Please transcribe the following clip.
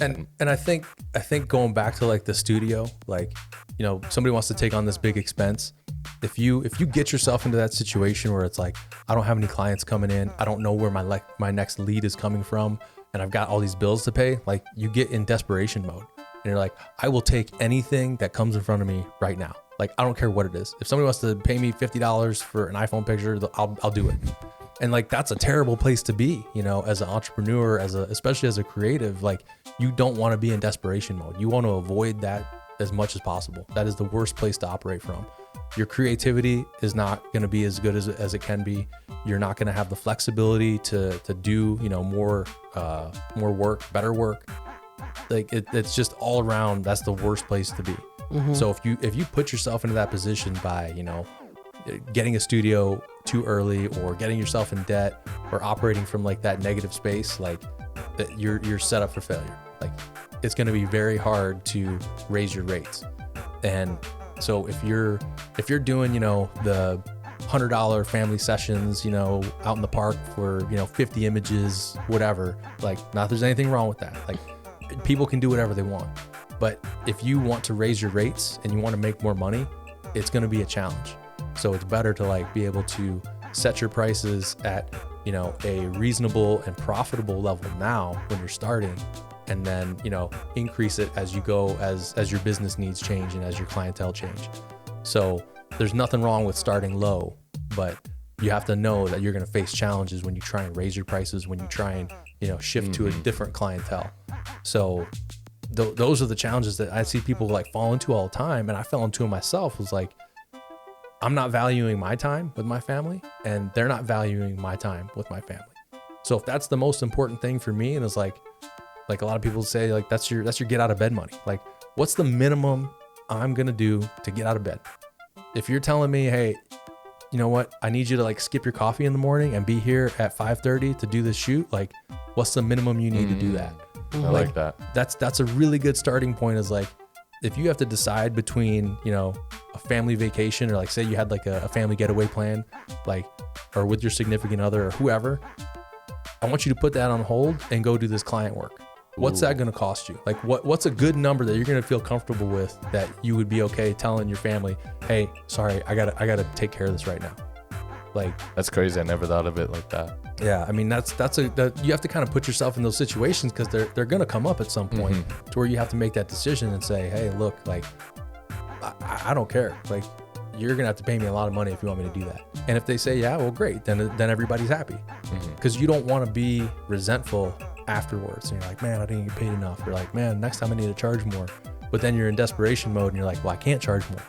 And I think going back to like the studio, like, you know, somebody wants to take on this big expense. If you get yourself into that situation where it's like, I don't have any clients coming in, I don't know where my next lead is coming from, and I've got all these bills to pay, like you get in desperation mode. And you're like, I will take anything that comes in front of me right now. Like, I don't care what it is. If somebody wants to pay me $50 for an iPhone picture, I'll do it. And like, that's a terrible place to be, you know, as an entrepreneur, especially as a creative. Like, you don't want to be in desperation mode. You want to avoid that as much as possible. That is the worst place to operate from. Your creativity is not going to be as good as it can be. You're not going to have the flexibility to do, you know, more work, better work. Like it's just all around. That's the worst place to be. Mm-hmm. So if you put yourself into that position by, you know, getting a studio too early, or getting yourself in debt, or operating from like that negative space, like that, you're set up for failure. Like, it's going to be very hard to raise your rates. And so if you're doing, you know, the $100 family sessions, you know, out in the park for, you know, 50 images, whatever, like, not there's anything wrong with that. Like, people can do whatever they want. But if you want to raise your rates and you want to make more money, it's going to be a challenge. So it's better to like be able to set your prices at, you know, a reasonable and profitable level now when you're starting, and then, you know, increase it as you go, as your business needs change and as your clientele change. So there's nothing wrong with starting low, but you have to know that you're going to face challenges when you try and raise your prices, when you try and, you know, shift to a different clientele. So those are the challenges that I see people like fall into all the time. And I fell into it myself. Was like, I'm not valuing my time with my family, and they're not valuing my time with my family. So if that's the most important thing for me, and it's like a lot of people say, like, that's your get out of bed money. Like, what's the minimum I'm going to do to get out of bed? If you're telling me, hey, you know what, I need you to like skip your coffee in the morning and be here at 5:30 to do this shoot, like, what's the minimum you need to do that? I like that. That's a really good starting point. Is like, if you have to decide between, you know, a family vacation, or like, say you had like a family getaway plan, like, or with your significant other or whoever, I want you to put that on hold and go do this client work. What's that going to cost you? Like, what's a good number that you're going to feel comfortable with, that you would be okay telling your family, hey, sorry, I gotta take care of this right now. Like, that's crazy. I never thought of it like that. Yeah, I mean, you have to kind of put yourself in those situations, because they're going to come up at some point to where you have to make that decision and say, hey, look, like, I don't care. Like, you're going to have to pay me a lot of money if you want me to do that. And if they say, yeah, well, great, then everybody's happy, because you don't want to be resentful afterwards. And you're like, man, I didn't get paid enough. You're like, man, next time I need to charge more. But then you're in desperation mode and you're like, well, I can't charge more.